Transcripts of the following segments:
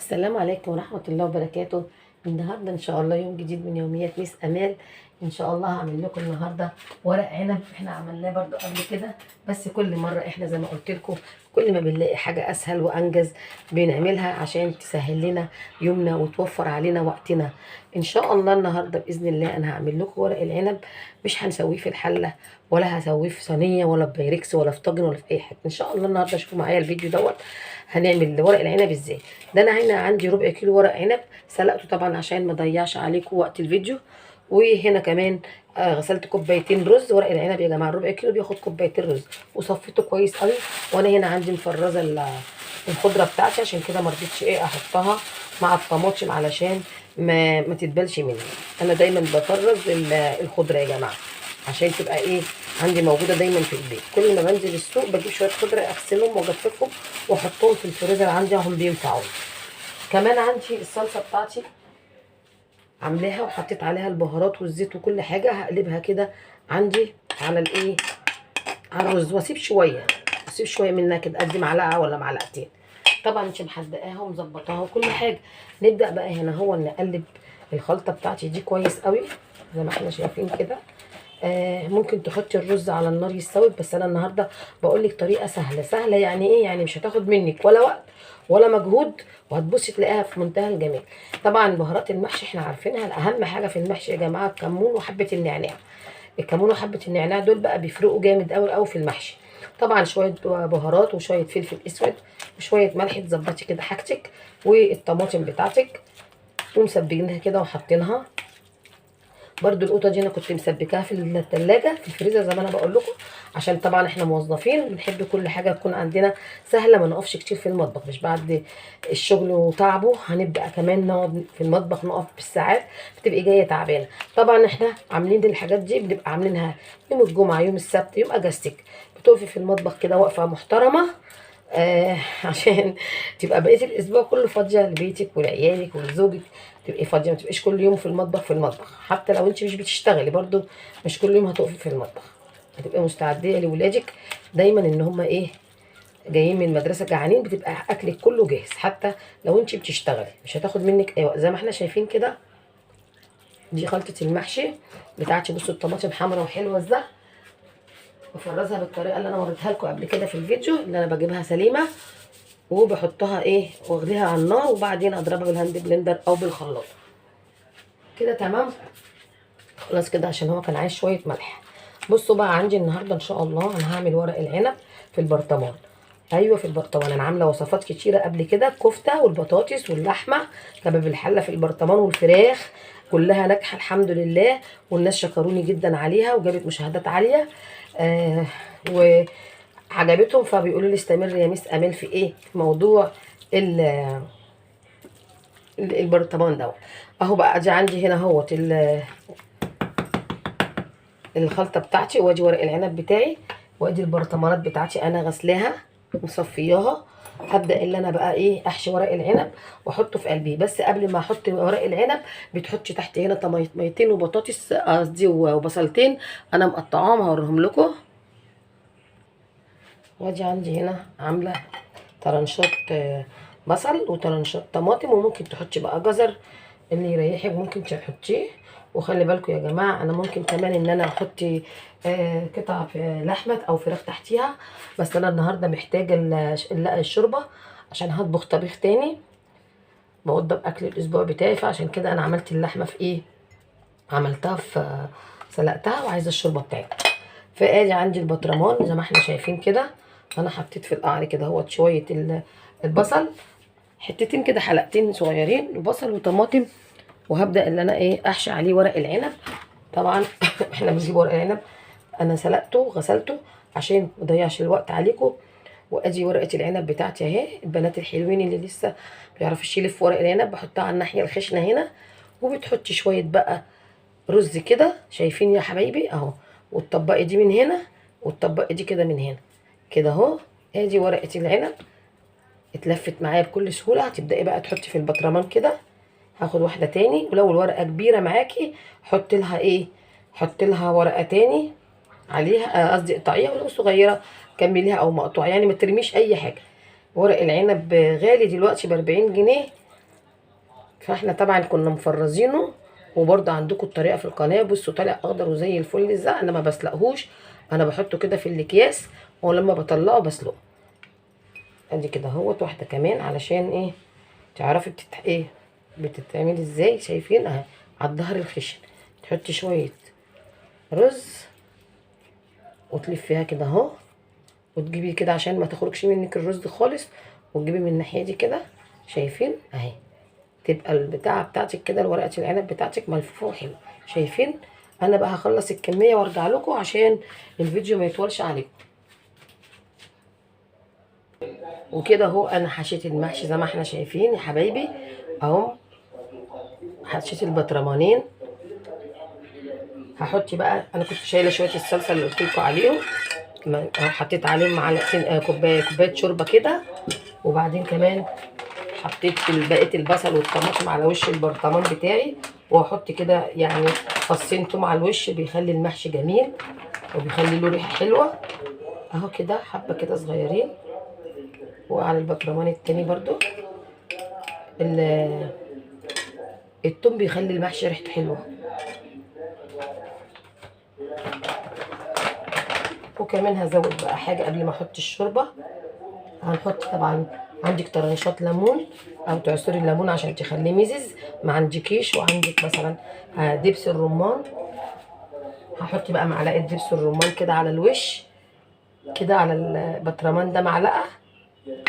السلام عليكم ورحمة الله وبركاته. النهاردة إن شاء الله يوم جديد من يوميات ميس أمال. إن شاء الله هعمل لكم النهاردة ورق عنب. إحنا عملناه برضو قبل كده، بس كل مرة إحنا زي ما قلت لكم كل ما بنلاقي حاجة أسهل وأنجز بنعملها عشان تسهل لنا يومنا وتوفر علينا وقتنا. إن شاء الله النهاردة بإذن الله أنا هعمل لكم ورق العنب. مش هنسويه في الحلة ولا هسويه في صينية ولا في بايركس ولا في طاجن ولا في أي حاجة. إن شاء الله النهاردة شوفوا معايا الفيديو دوت هنعمل ورق العنب إزاي. ده انا هنا عندي ربع كيلو ورق عنب سلقته طبعا عشان ما اضيعش عليكم وقت الفيديو. وهنا كمان غسلت كوبايتين رز. ورق العنب يا جماعه الربع كيلو بياخد كوبايتين رز وصفيته كويس قوي. وانا هنا عندي مفرزه الخضره بتاعتي عشان كده ما رضيتش احطها مع الطماطم علشان ما تتبلش مني. انا دايما بفرز الخضره يا جماعه عشان تبقى عندي موجوده دايما في البيت. كل ما بنزل السوق بجيب شويه خضره اغسلهم واجففهم واحطهم في الفريزر عندي هم بينفعوني. كمان عندي الصلصه بتاعتي عاملاها وحطيت عليها البهارات والزيت وكل حاجه. هقلبها كده عندي على على الرز واسيب شويه منها كده قد معلقه ولا معلقتين. طبعا انت محدقاها ومظبطاها وكل حاجه. نبدا بقى هنا هو نقلب الخلطه بتاعتي دي كويس قوي زي ما احنا شايفين كده. ممكن تحطي الرز على النار يستوي، بس انا النهارده بقول لك طريقه سهله. يعني ايه؟ يعني مش هتاخد منك ولا وقت ولا مجهود وهتبصي تلاقيها في منتهى الجمال. طبعا بهارات المحشي احنا عارفينها. اهم حاجه في المحشي يا جماعه الكمون وحبه النعناع. الكمون وحبه النعناع دول بقى بيفرقوا جامد قوي قوي في المحشي. طبعا شويه بهارات وشويه فلفل اسود وشويه ملح تظبطي كده حاجتك والطماطم بتاعتك ومسبجينها كده وحاطينها. برضو القوطه دي انا كنت مسبكاها في الثلاجه في الفريزر زي ما انا بقول لكم، عشان طبعا احنا موظفين وبنحب كل حاجه تكون عندنا سهله ما نقفش كتير في المطبخ. مش بعد الشغل وتعبه هنبدا كمان نقعد في المطبخ نقف بالساعات بتبقي جايه تعبانه. طبعا احنا عاملين الحاجات دي بنبقى عاملينها يوم الجمعه يوم السبت يوم اجازتك بتقفي في المطبخ كده وقفه محترمه. عشان تبقى بقيه الاسبوع كله فاضيه لبيتك ولعيالك ولزوجك. تبقي فاضيه ما تبقيش كل يوم في المطبخ. حتى لو انت مش بتشتغلي برضو مش كل يوم هتقفي في المطبخ. هتبقي مستعده لولادك دايما ان هم جايين من المدرسه جعانين بتبقى اكلك كله جاهز. حتى لو انت بتشتغلي مش هتاخد منك اي وقت زي ما احنا شايفين كده. دي خلطه المحشي بتاعتي. بصوا الطماطم حمرا وحلوه ازاي. بفرزها بالطريقه اللي انا وريتها لكم قبل كده في الفيديو اللي انا بجيبها سليمه وبحطها واغليها على النار وبعدين اضربها بالهاند بلندر او بالخلاط كده. تمام خلاص كده عشان هو كان عايز شويه ملح. بصوا بقى عندي النهارده ان شاء الله انا هعمل ورق العنب في البرطمان. ايوه في البرطمان. انا عامله وصفات كتيره قبل كده، الكفته والبطاطس واللحمه كباب الحله في البرطمان والفراخ كلها ناجحه الحمد لله. والناس شكروني جدا عليها وجابت مشاهدات عاليه. وعجبتهم فبيقولوا لي استمر يا ميس امال في في موضوع البرطمان دوت. اهو بقى دي عندي هنا اهوت الخلطه بتاعتي وادي ورق العنب بتاعي وادي البرطمانات بتاعتي انا غسلاها ومصفياها. هبدا اللي انا بقى احشي ورق العنب واحطه في قلبي. بس قبل ما احط ورق العنب بتحطي تحت هنا طماطميتين وبطاطس قصدي وبصلتين انا مقطعاهم هوريهم لكم. وادي عندي هنا عامله طرنشات بصل وطرنشات طماطم وممكن تحطي بقى جزر اللي يريحك ممكن تحطيه. وخلي بالكم يا جماعه انا ممكن كمان ان انا احط قطع لحمه او فراخ تحتيها. بس انا النهارده محتاجه الشوربه عشان هطبخ طبيخ تاني بوضب اكل الاسبوع بتاعي. فعشان كده انا عملت اللحمه في عملتها في سلقتها وعايزه الشوربه بتاعتها. فادي عندي البطرمان زي ما احنا شايفين كده. انا حطيت في القعر كده اهوت شويه البصل حتتين كده حلقتين صغيرين بصل وطماطم. وهبدا ان انا احشي عليه ورق العنب. طبعا احنا بنجيب ورق العنب انا سلقته وغسلته عشان ما اضيعش الوقت عليكم. وادي ورقه العنب بتاعتي اهي. البنات الحلوين اللي لسه بيعرفوا يلفوا ورق العنب بحطها على الناحيه الخشنه هنا. وبتحطي شويه بقى رز كده شايفين يا حبايبي اهو. وتطبقي دي من هنا وتطبقي دي كده من هنا كده اهو. ادي ورقه العنب اتلفت معايا بكل سهوله. هتبداي بقى تحطي في البطرمان كده. هاخد واحده تاني ولو الورقه كبيره معاكي حطي لها حطي لها ورقه تاني عليها قصدي اقطعيها. ولو صغيره كمليها او مقطوعه يعني ما ترميش اي حاجه. ورق العنب غالي دلوقتي ب 40 جنيه فاحنا طبعا كنا مفرزينه. وبرده عندكم الطريقه في القناه. بصوا طالع اخضر وزي الفل ازاي. انا ما بسلقهوش، انا بحطه كده في الاكياس، ولما بطلعه بسلقه. ادي كده اهوت واحده كمان علشان ايه تعرفي ايه بتتعمل ازاي. شايفين اهي على الظهر الخشن. تحطي شويه رز وتلفيها كده اهو، وتجيبي كده عشان ما تخرجش منك الرز خالص، وتجيبي من الناحيه دي كده. شايفين اهي تبقى البتاعه بتاعتك كده، ورقه العنب بتاعتك ملفوفه وحلوه. شايفين؟ انا بقى هخلص الكميه وارجع لكم عشان الفيديو ما يطولش عليكم. وكده اهو انا حشيت المحشي زي ما احنا شايفين يا حبايبي اهو. حشيت البطرمانين. هحط بقى، انا كنت شايله شويه الصلصه اللي قلت لكم عليهم اهو، حطيت عليهم معلقتين كوبايه شوربه كده. وبعدين كمان حطيت بقيه البصل والطماطم على وش البرطمان بتاعي. وهحط كده يعني فصين توم على الوش، بيخلي المحشي جميل وبيخلي له ريحه حلوه اهو كده، حبه كده صغيرين. وعلى البطرمان التاني برضو التوم بيخلي المحشي ريحته حلوه. وكمان هزود بقى حاجه قبل ما احط الشوربه. هنحط طبعا عندك طرنشات ليمون او تعصري الليمون عشان تخليه مزز. ما عندكيش وعندك مثلا دبس الرمان، هحط بقى معلقه دبس الرمان كده على الوش كده على البطرمان ده معلقه.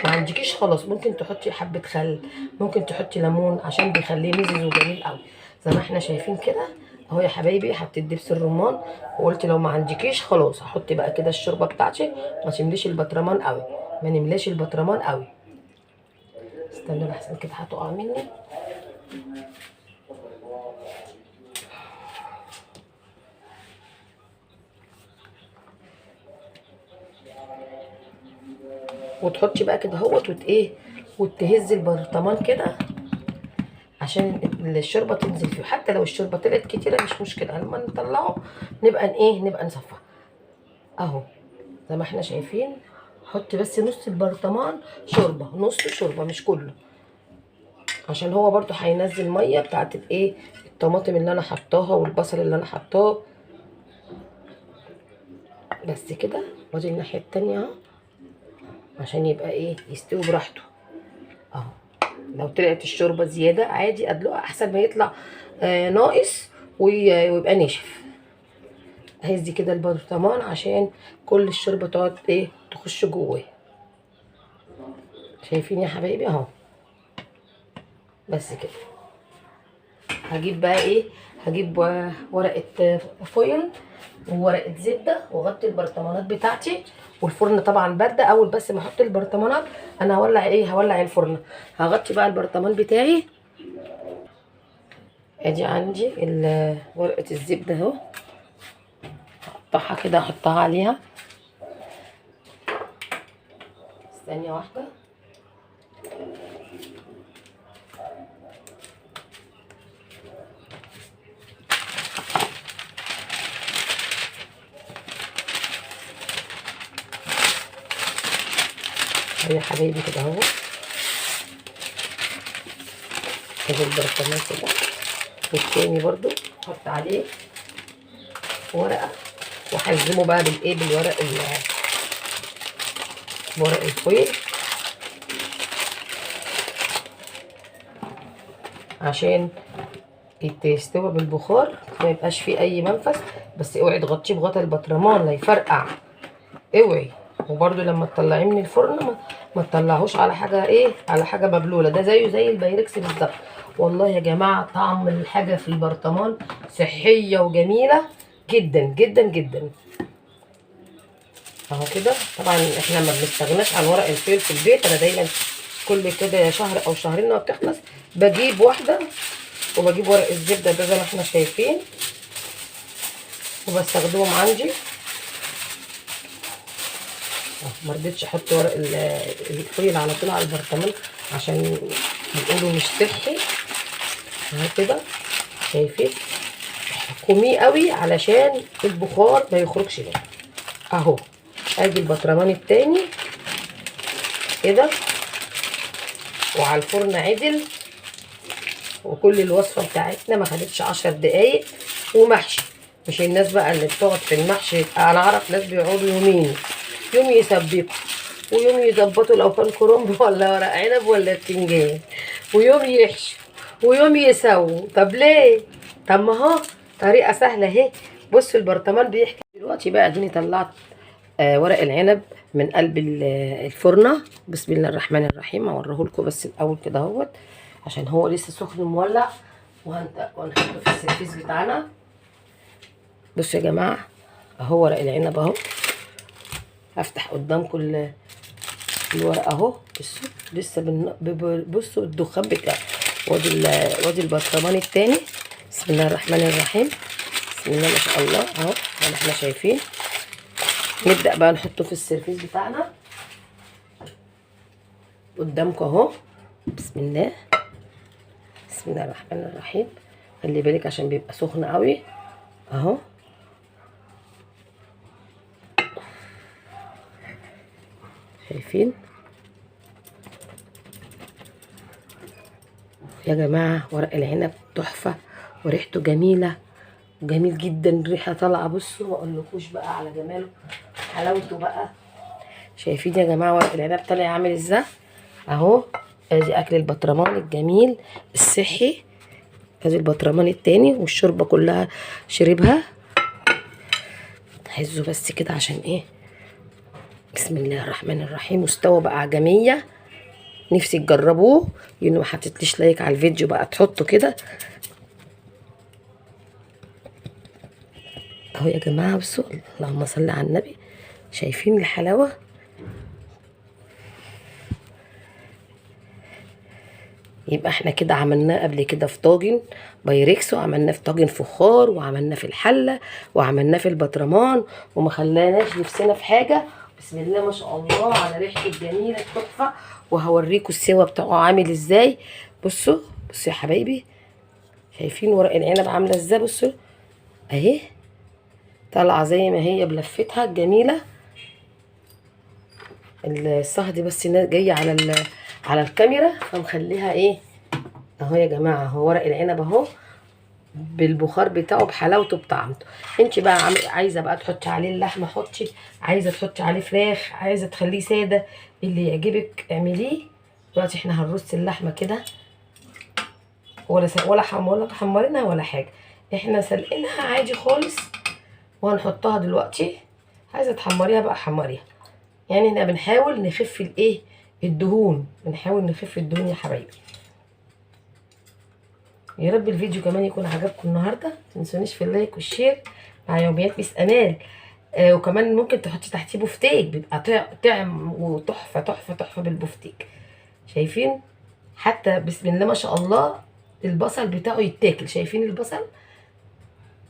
ما عندكيش خلاص ممكن تحطي حبه خل، ممكن تحطي ليمون عشان بيخليه مزز وجميل قوي زي ما احنا شايفين كده اهو يا حبايبي. حطيت دبس الرمان وقلت لو ما عندكيش خلاص هحط بقى كده الشوربه بتاعتي. ما تمليش البطرمان قوي، ما نملاش البطرمان قوي. استنى لحسن كده هتقع مني. وتحطي بقى كده اهوت وتهزي البرطمان كده عشان الشوربه تنزل فيه. حتى لو الشوربه طلعت كتيره مش مشكله، لما نطلعه نبقى نصفى اهو زي ما احنا شايفين. حطي بس نص البرطمان شوربه، نص شوربه مش كله، عشان هو برضو هينزل ميه بتاعت الطماطم اللي انا حطاها والبصل اللي انا حطاه. بس كده. وادي الناحيه التانيه اهو عشان يبقى يستوي براحته اهو. لو طلعت الشوربه زياده عادي ادلقها احسن ما يطلع ناقص ويبقى ناشف. اهزي كده البرطمان عشان كل الشوربه تقعد تخش جواه. شايفين يا حبايبي اهو. بس كده. هجيب بقى هجيب ورقه فويل وورقه زبده واغطي البرطمانات بتاعتي. والفرن طبعا بارده. اول بس ما احط البرطمانات انا هولع الفرن. هغطي بقى البرطمان بتاعي. ادي عندي ورقه الزبده اهو، هقطعها كده احطها عليها. ثانيه واحده. يا حبايبي كده اهو. ادي البرطمان كده. والتاني برضو احط عليه ورقه وهلزمه بقى بالورق الفويل عشان يستوي بالبخار ما يبقاش فيه اي منفس. بس اوعي تغطيه بغطا البطرمان لا يفرقع، اوعي. وبرده لما تطلعيه من الفرن ما تطلعهوش على حاجه على حاجه مبلوله. ده زي البايركس بالظبط. والله يا جماعه طعم الحاجه في البرطمان صحيه وجميله جدا جدا جدا اهو كده. طبعا احنا ما بنستغناش عن ورق الفويل في البيت. انا دايما كل كده شهر او شهرين ما بتخلص بجيب واحده، وبجيب ورق الزبده ده زي ما احنا شايفين وبستخدمهم عندي. ما رضيتش احط ورق الفويل على طول على البرطمان عشان بيقولوا مش صحي اهو كده. شايفين؟ احكميه قوي علشان البخار ما يخرجش منه اهو. ادي البطرمان التاني كده وعلى الفرن عدل وكل الوصفه بتاعتنا ما خدتش 10 دقايق ومحشي. مش الناس بقى اللي بتقعد في المحشي، انا اعرف ناس بيقعدوا يومين، يوم يسبكوا ويوم يظبطوا لو كان كرنب ولا ورق عنب ولا بتنجان، ويوم يحشوا ويوم يسووا. طب ليه؟ طب ما هو طريقه سهله اهي. بصوا البرطمان بيحكي. دلوقتي بقى اديني طلعت ورق العنب من قلب الفرنه. بسم الله الرحمن الرحيم. هوريهولكوا بس الاول كده اهوت عشان هو لسه سخن مولع، وهنحطه في السرفيس بتاعنا. بصوا يا جماعه اهو ورق العنب اهو. هفتح قدامكم الورق اهو. بصوا لسه بصوا الدخان بتاعه. وادي البرطمان التاني. بسم الله الرحمن الرحيم. بسم الله ما شاء الله اهو زي ما احنا شايفين. نبدأ بقى نحطه في السرفيس بتاعنا قدامكم اهو. بسم الله. بسم الله الرحمن الرحيم. خلي بالك عشان بيبقى سخن قوي اهو. شايفين يا جماعه ورق العنب تحفه وريحته جميله، جميل جدا. الريحه طالعه. بصوا ما اقولكوش بقى على جماله حلاوته بقى. شايفين يا جماعه ورق العنب طالع عامل ازاي اهو. ادي اكل البطرمان الجميل الصحي. ادي البطرمان التاني والشوربه كلها شربها. هزه بس كده عشان ايه. بسم الله الرحمن الرحيم. واستوى بقى عجميه. نفسي تجربوه. ما حطيتليش لايك على الفيديو بقى تحطوا كده اهو يا جماعه. بصوا اللهم صل على النبي. شايفين الحلاوه. يبقى احنا كده عملناه قبل كده في طاجن بايركس، وعملناه في طاجن فخار، وعملناه في الحله، وعملناه في البطرمان، وما خلاناش نفسنا في حاجه. بسم الله ما شاء الله على ريحته الجميله التحفه. وهوريكم السوا بتاعه عامل ازاي. بصوا بصوا يا حبايبي. شايفين ورق العنب عامله ازاي. بصوا اهي طالعه زي ما هي بلفتها الجميله. الصهد بس جايه على الكاميرا فمخليها ايه اهو يا جماعه. اهو ورق العنب اهو بالبخار بتاعه بحلاوته بطعمته. انت بقى عايزه بقى تحطي عليه اللحمه حطي، عايزه تحطي عليه فراخ، عايزه تخليه ساده، اللي يعجبك اعمليه. دلوقتي احنا هنرص اللحمه كده ولا حمرينها ولا حاجه. احنا سلقينها عادي خالص وهنحطها دلوقتي. عايزه تحمريها بقى حمريها. يعني احنا بنحاول نخف الايه الدهون. بنحاول نخف الدهون يا حبايبي. يا رب الفيديو كمان يكون عجبكم النهارده. متنسونيش في اللايك والشير مع يوميات مس امال. وكمان ممكن تحطي تحتيه بفتيك بيبقى طعم وتحفه تحفه تحفه بالبفتيك. شايفين حتى بسم الله ما شاء الله البصل بتاعه يتاكل. شايفين البصل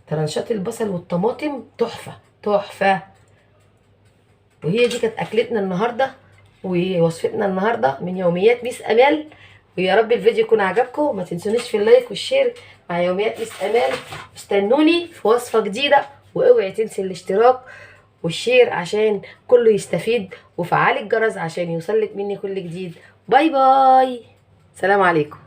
ترنشات البصل والطماطم تحفه تحفه. وهي دي كانت اكلتنا النهارده ووصفتنا النهارده من يوميات ميس امال. ويا رب الفيديو يكون عجبكم. ما تنسونيش في اللايك والشير مع يوميات ميس امال. استنوني في وصفه جديده. واوعي تنسي الاشتراك والشير عشان كله يستفيد، وفعلي الجرس عشان يوصلك مني كل جديد. باي باي. سلام عليكم.